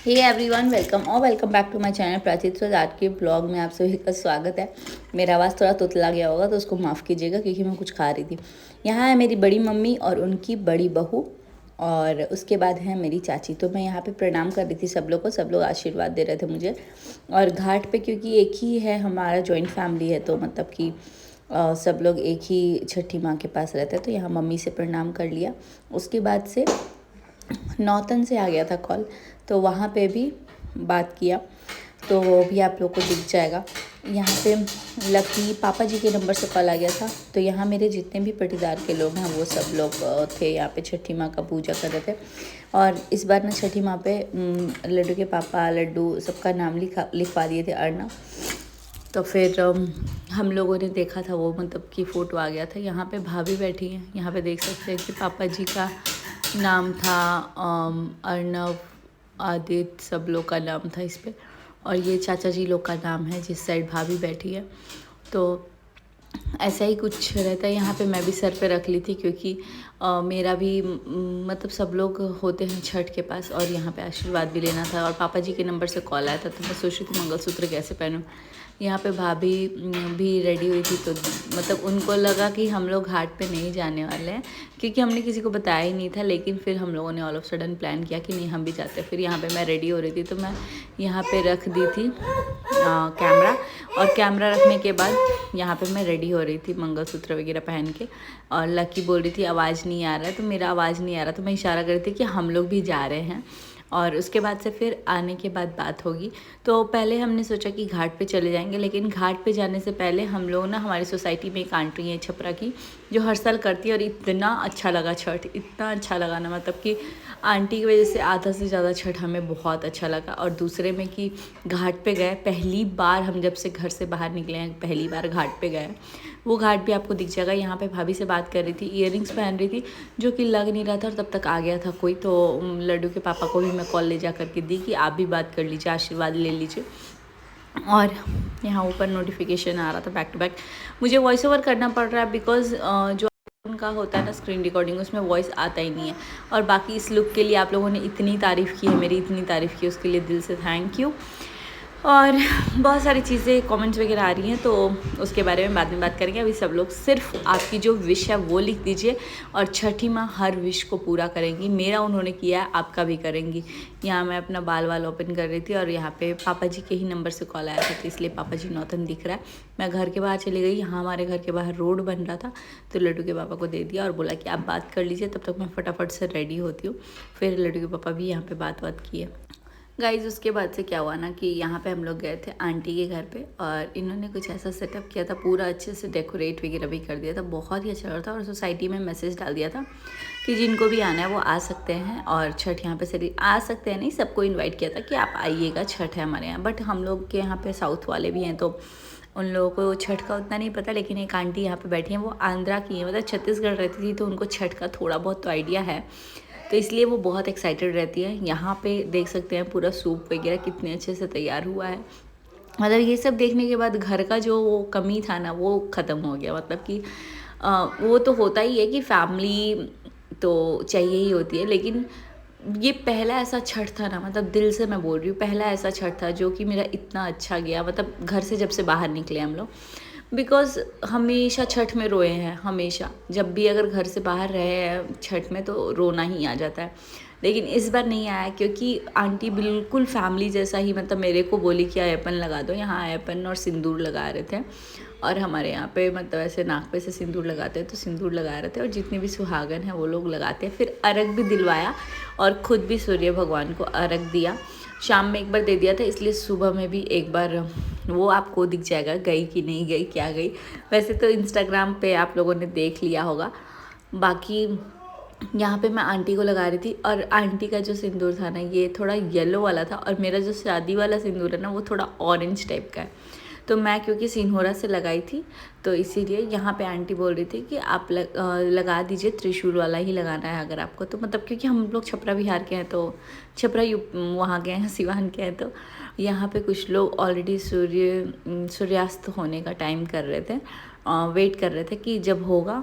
Hey everyone, welcome back to my channel Prachit रोज। आज के ब्लॉग में आप सभी का स्वागत है। मेरा आवाज़ थोड़ा तोतला गया होगा तो उसको माफ़ कीजिएगा क्योंकि मैं कुछ खा रही थी। यहाँ है मेरी बड़ी मम्मी और उनकी बड़ी बहू, और उसके बाद है मेरी चाची। तो मैं यहाँ पे प्रणाम कर रही थी सब लोग को। सब लोग आशीर्वाद दे रहे थे मुझे। और घाट पे क्योंकि एक ही है हमारा जॉइंट फैमिली है, तो मतलब कि सब लोग एक ही छठी माँ के पास रहते हैं। तो यहाँ मम्मी से प्रणाम कर लिया। उसके बाद से नौतन से आ गया था कॉल, तो वहाँ पे भी बात किया, तो वो भी आप लोग को दिख जाएगा। यहाँ पे लकी पापा जी के नंबर से कॉल आ गया था। तो यहाँ मेरे जितने भी पटीदार के लोग हैं वो सब लोग थे यहाँ पे, छठी माँ का पूजा कर रहे थे। और इस बार ना छठी माँ पे लड्डू के पापा, लड्डू सबका नाम लिखवा दिए थे, अर्णव। तो फिर हम लोगों ने देखा था वो, मतलब कि फ़ोटो आ गया था। यहाँ पे भाभी बैठी हैं, यहाँ पे देख सकते हैं कि पापा जी का नाम था अर्णव, आदित्य, सब लोग का नाम था इस पर। और ये चाचा जी लोग का नाम है जिस साइड भाभी बैठी है। तो ऐसा ही कुछ रहता है। यहाँ पे मैं भी सर पे रख ली थी क्योंकि मेरा भी मतलब सब लोग होते हैं छठ के पास, और यहाँ पे आशीर्वाद भी लेना था। और पापा जी के नंबर से कॉल आया था, तो मैं सोच रही थी मंगलसूत्र कैसे पहनूं। यहाँ पे भाभी भी रेडी हुई थी, तो मतलब उनको लगा कि हम लोग घाट पे नहीं जाने वाले हैं क्योंकि हमने किसी को बताया ही नहीं था। लेकिन फिर हम लोगों ने ऑल ऑफ सडन प्लान किया कि नहीं हम भी जाते हैं। फिर यहाँ पे मैं रेडी हो रही थी, तो मैं यहाँ पे रख दी थी कैमरा। और कैमरा रखने के बाद यहाँ पे मैं रेडी हो रही थी मंगलसूत्र वगैरह पहन के। और लकी बोल रही थी आवाज़ नहीं आ रहा है, तो मेरा आवाज़ नहीं आ रहा, तो मैं इशारा कर रही थी कि हम लोग भी जा रहे हैं। और उसके बाद से फिर आने के बाद बात होगी। तो पहले हमने सोचा कि घाट पे चले जाएंगे, लेकिन घाट पे जाने से पहले हम लोग ना, हमारी सोसाइटी में एक आंटी है छपरा की जो हर साल करती है, और इतना अच्छा लगा छठ, इतना अच्छा लगा ना, मतलब कि आंटी की वजह से आधा से ज़्यादा छठ हमें बहुत अच्छा लगा। और दूसरे में कि घाट पे गए, पहली बार हम जब से घर से बाहर निकले हैं पहली बार घाट पे गए। वो घाट भी आपको दिख जाएगा। यहाँ पे भाभी से बात कर रही थी, इयररिंग्स पहन रही थी जो कि लग नहीं रहा था, और तब तक आ गया था कोई। तो लड्डू के पापा को भी मैं कॉल ले जा करके दी कि आप भी बात कर लीजिए, आशीर्वाद ले लीजिए। और यहाँ ऊपर नोटिफिकेशन आ रहा था बैक टू बैक। मुझे वॉइस ओवर करना पड़ रहा है बिकॉज जो उनका होता है ना स्क्रीन रिकॉर्डिंग, उसमें वॉइस आता ही नहीं है। और बाकी इस लुक के लिए आप लोगों ने इतनी तारीफ़ की है, मेरी इतनी तारीफ़ की, उसके लिए दिल से थैंक यू। और बहुत सारी चीज़ें कमेंट्स वगैरह आ रही हैं, तो उसके बारे में बाद में बात करेंगे। अभी सब लोग सिर्फ आपकी जो विश है वो लिख दीजिए, और छठी माँ हर विश को पूरा करेंगी। मेरा उन्होंने किया है, आपका भी करेंगी। यहाँ मैं अपना बाल ओपन कर रही थी, और यहाँ पे पापा जी के ही नंबर से कॉल आया था, तो इसलिए पापा जी नौतन दिख रहा है। मैं घर के बाहर चली गई, यहाँ हमारे घर के बाहर रोड बन रहा था, तो लड्डू के पापा को दे दिया और बोला कि आप बात कर लीजिए, तब तक मैं फटाफट से रेडी होती हूँ। फिर लड्डू के पापा भी यहाँ पर बात किए। गाइज उसके बाद से क्या हुआ ना कि यहाँ पे हम लोग गए थे आंटी के घर पे, और इन्होंने कुछ ऐसा सेटअप किया था, पूरा अच्छे से डेकोरेट वगैरह भी कर दिया था, बहुत ही अच्छा लग रहा था। और सोसाइटी में मैसेज डाल दिया था कि जिनको भी आना है वो आ सकते हैं, और छठ यहाँ पे से आ सकते हैं नहीं, सबको इन्वाइट किया था कि आप आइएगा, छठ है हमारे यहाँ। बट हम लोग के यहाँ पे साउथ वाले भी हैं, तो उन लोगों को छठ का उतना नहीं पता। लेकिन एक आंटी यहाँ पे बैठी हैं, वो आंध्रा की है, मतलब छत्तीसगढ़ रहती थी, तो उनको छठ का थोड़ा बहुत तो आइडिया है, तो इसलिए वो बहुत एक्साइटेड रहती है। यहाँ पे देख सकते हैं पूरा सूप वगैरह कितने अच्छे से तैयार हुआ है। मतलब ये सब देखने के बाद घर का जो वो कमी था ना वो ख़त्म हो गया। मतलब कि वो तो होता ही है कि फैमिली तो चाहिए ही होती है, लेकिन ये पहला ऐसा छठ था ना, मतलब दिल से मैं बोल रही हूँ, पहला ऐसा छठ था जो कि मेरा इतना अच्छा गया। मतलब घर से जब से बाहर निकले हम लोग, बिकॉज़ हमेशा छठ में रोए हैं, हमेशा जब भी अगर घर से बाहर रहे हैं छठ में तो रोना ही आ जाता है। लेकिन इस बार नहीं आया क्योंकि आंटी बिल्कुल फैमिली जैसा ही, मतलब मेरे को बोली कि आयपन लगा दो। यहाँ आयपन और सिंदूर लगा रहे थे, और हमारे यहाँ पे मतलब ऐसे नाक पे से सिंदूर लगाते हैं, तो सिंदूर लगा रहे थे, और जितने भी सुहागन हैं वो लोग लगाते हैं। फिर अर्घ भी दिलवाया, और ख़ुद भी सूर्य भगवान को अर्घ दिया। शाम में एक बार दे दिया था, इसलिए सुबह में भी एक बार, वो आपको दिख जाएगा गई कि नहीं गई, क्या गई। वैसे तो इंस्टाग्राम पे आप लोगों ने देख लिया होगा। बाकी यहाँ पे मैं आंटी को लगा रही थी, और आंटी का जो सिंदूर था ना ये थोड़ा येलो वाला था, और मेरा जो शादी वाला सिंदूर है ना वो थोड़ा ऑरेंज टाइप का है। तो मैं क्योंकि सिंहोरा से लगाई थी, तो इसीलिए यहाँ पे आंटी बोल रही थी कि आप लगा दीजिए, त्रिशूल वाला ही लगाना है अगर आपको। तो मतलब क्योंकि हम लोग छपरा बिहार के हैं, तो छपरा वहाँ के हैं, सिवान के हैं, तो यहाँ पे कुछ लोग ऑलरेडी सूर्यास्त होने का टाइम कर रहे थे, वेट कर रहे थे कि जब होगा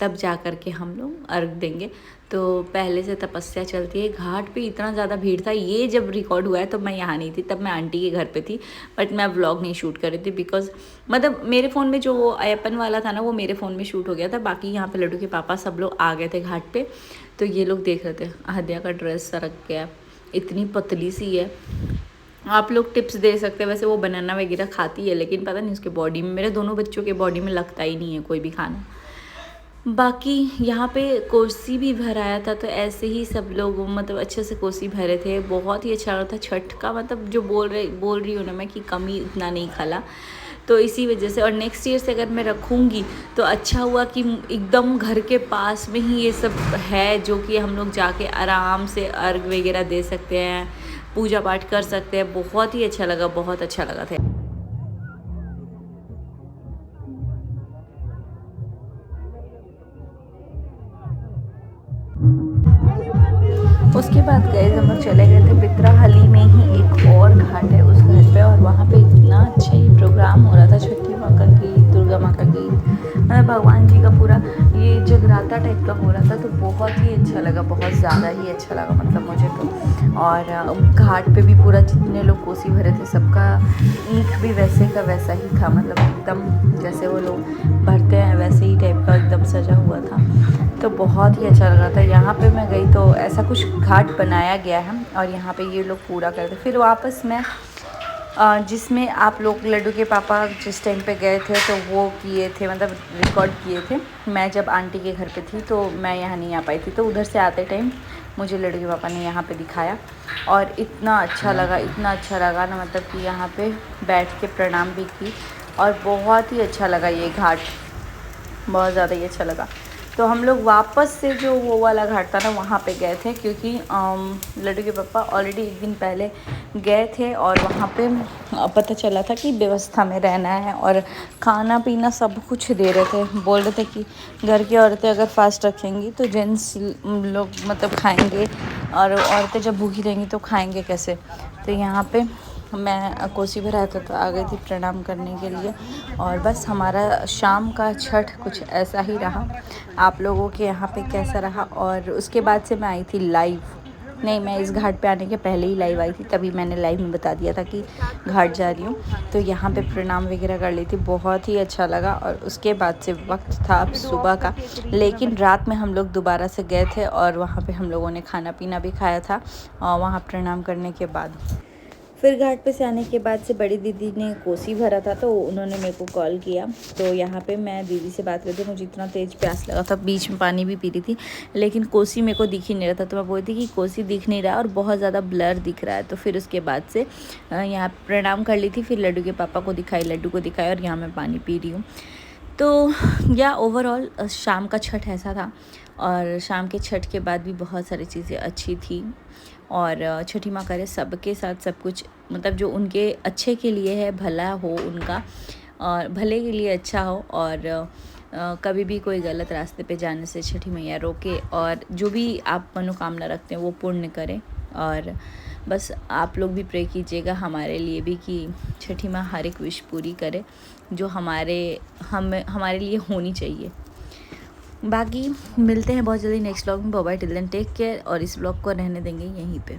तब जा कर के हम लोग अर्घ देंगे। तो पहले से तपस्या चलती है। घाट पे इतना ज़्यादा भीड़ था, ये जब रिकॉर्ड हुआ है तो मैं यहाँ नहीं थी, तब मैं आंटी के घर पे थी, बट मैं व्लॉग नहीं शूट कर रही थी बिकॉज मतलब मेरे फ़ोन में जो वो अयप्पन वाला था ना वो मेरे फ़ोन में शूट हो गया था। बाकी यहाँ पे लड्डू के पापा सब लोग आ गए थे घाट पे, तो ये लोग देख रहे थे। आद्या का ड्रेस सरक गया, इतनी पतली सी है। आप लोग टिप्स दे सकते हैं, वैसे वो बनाना वगैरह खाती है लेकिन पता नहीं उसके बॉडी में, मेरे दोनों बच्चों के बॉडी में लगता ही नहीं है कोई भी खाना। बाकी यहाँ पे कोसी भी भराया था, तो ऐसे ही सब लोग मतलब अच्छे से कोसी भरे थे। बहुत ही अच्छा था छठ का, मतलब जो बोल रही हूँ ना मैं कि कमी उतना नहीं खला, तो इसी वजह से। और नेक्स्ट ईयर से अगर मैं रखूँगी तो अच्छा हुआ कि एकदम घर के पास में ही ये सब है, जो कि हम लोग जाके आराम से अर्घ वगैरह दे सकते हैं, पूजा पाठ कर सकते हैं। बहुत ही अच्छा लगा, बहुत अच्छा लगा था। उसके बाद गए हम लोग चले गए थे पित्राहली में ही एक और घाट है उस घर पे, और वहाँ पे इतना अच्छा ही प्रोग्राम हो रहा था। छठी माँ का गीत, दुर्गा माँ का गीत, मतलब भगवान जी का पूरा ये जगराता टाइप का हो रहा था, तो बहुत ही अच्छा लगा, बहुत ज़्यादा ही अच्छा लगा मतलब मुझे तो। और घाट पे भी पूरा जितने लोग कोसी भरे थे सबका ईख भी वैसे का वैसा ही था, मतलब एकदम जैसे वो लोग भरते हैं वैसे ही टाइप का एकदम सजा हुआ था, तो बहुत ही अच्छा लगा था। यहाँ पे मैं गई तो ऐसा कुछ घाट बनाया गया है और यहाँ पे ये लोग पूरा करते। फिर वापस मैं जिसमें आप लोग लड्डू के पापा जिस टाइम पे गए थे तो वो किए थे, मतलब रिकॉर्ड किए थे। मैं जब आंटी के घर पे थी तो मैं यहाँ नहीं आ पाई थी, तो उधर से आते टाइम मुझे लड्डू के पापा ने यहाँ पे दिखाया और इतना अच्छा लगा, इतना अच्छा लगा ना, मतलब कि यहाँ पे बैठ के प्रणाम भी की और बहुत ही अच्छा लगा। ये घाट बहुत ज़्यादा ही अच्छा लगा। तो हम लोग वापस से जो वो वाला घाट था ना वहाँ पे गए थे, क्योंकि लड्डू के पापा ऑलरेडी एक दिन पहले गए थे और वहाँ पे पता चला था कि व्यवस्था में रहना है और खाना पीना सब कुछ दे रहे थे। बोल रहे थे कि घर की औरतें अगर फास्ट रखेंगी तो जेंट्स लोग मतलब खाएंगे, और औरतें जब भूखी रहेंगी तो खाएंगे कैसे। तो यहाँ पे मैं कोसी भराया था तो आ गई थी प्रणाम करने के लिए। और बस हमारा शाम का छठ कुछ ऐसा ही रहा। आप लोगों के यहाँ पे कैसा रहा? और उसके बाद से मैं आई थी लाइव, नहीं मैं इस घाट पे आने के पहले ही लाइव आई थी, तभी मैंने लाइव में बता दिया था कि घाट जा रही हूँ। तो यहाँ पे प्रणाम वगैरह कर ली थी, बहुत ही अच्छा लगा। और उसके बाद से वक्त था सुबह का, लेकिन रात में हम लोग दोबारा से गए थे और वहाँ पे हम लोगों ने खाना पीना भी खाया था वहाँ प्रणाम करने के बाद। फिर घाट पे से आने के बाद से बड़ी दीदी ने कोसी भरा था, तो उन्होंने मेरे को कॉल किया। तो यहाँ पे मैं दीदी से बात करती, मुझे इतना तेज़ प्यास लगा था, बीच में पानी भी पी रही थी, लेकिन कोसी मेरे को दिख ही नहीं रहा था। तो मैं बोलती कि कोसी दिख नहीं रहा और बहुत ज़्यादा ब्लर दिख रहा है। तो फिर उसके बाद से यहाँ प्रणाम कर ली थी, फिर लड्डू के पापा को दिखाई, लड्डू को दिखाई, और यहाँ मैं पानी पी रही हूँ। तो या ओवरऑल शाम का छठ ऐसा था। और शाम के छठ के बाद भी बहुत सारी चीज़ें अच्छी थी। और छठी माँ करे सबके साथ सब कुछ, मतलब जो उनके अच्छे के लिए है, भला हो उनका, और भले के लिए अच्छा हो। और कभी भी कोई गलत रास्ते पे जाने से छठी मैया रोके, और जो भी आप मनोकामना रखते हैं वो पूर्ण करें। और बस आप लोग भी प्रे कीजिएगा हमारे लिए भी कि छठी माँ हर एक विश पूरी करे जो हमारे लिए होनी चाहिए। बाकी मिलते हैं बहुत जल्दी नेक्स्ट व्लॉग में। Bye bye, till then take care, और इस व्लॉग को रहने देंगे यहीं पे।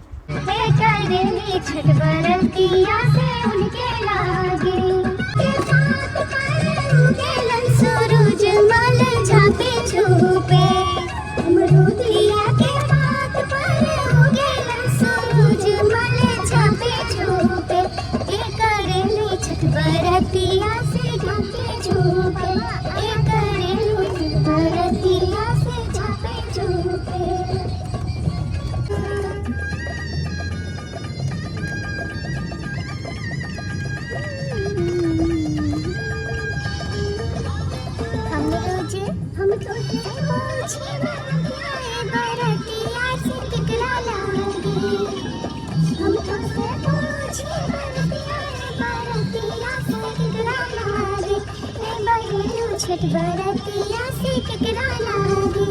छठ बरतिया से केकरा लागे,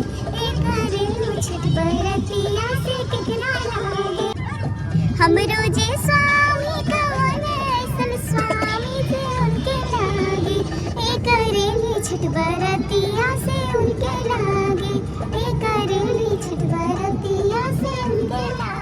करेलू छठ बरतिया से केकरा लागे। हमरो जे स्वामी कवन ऐसन स्वामी से उनके लागे, करेलू छठ बरतिया से उनके लागे, करेलू छठ बाय।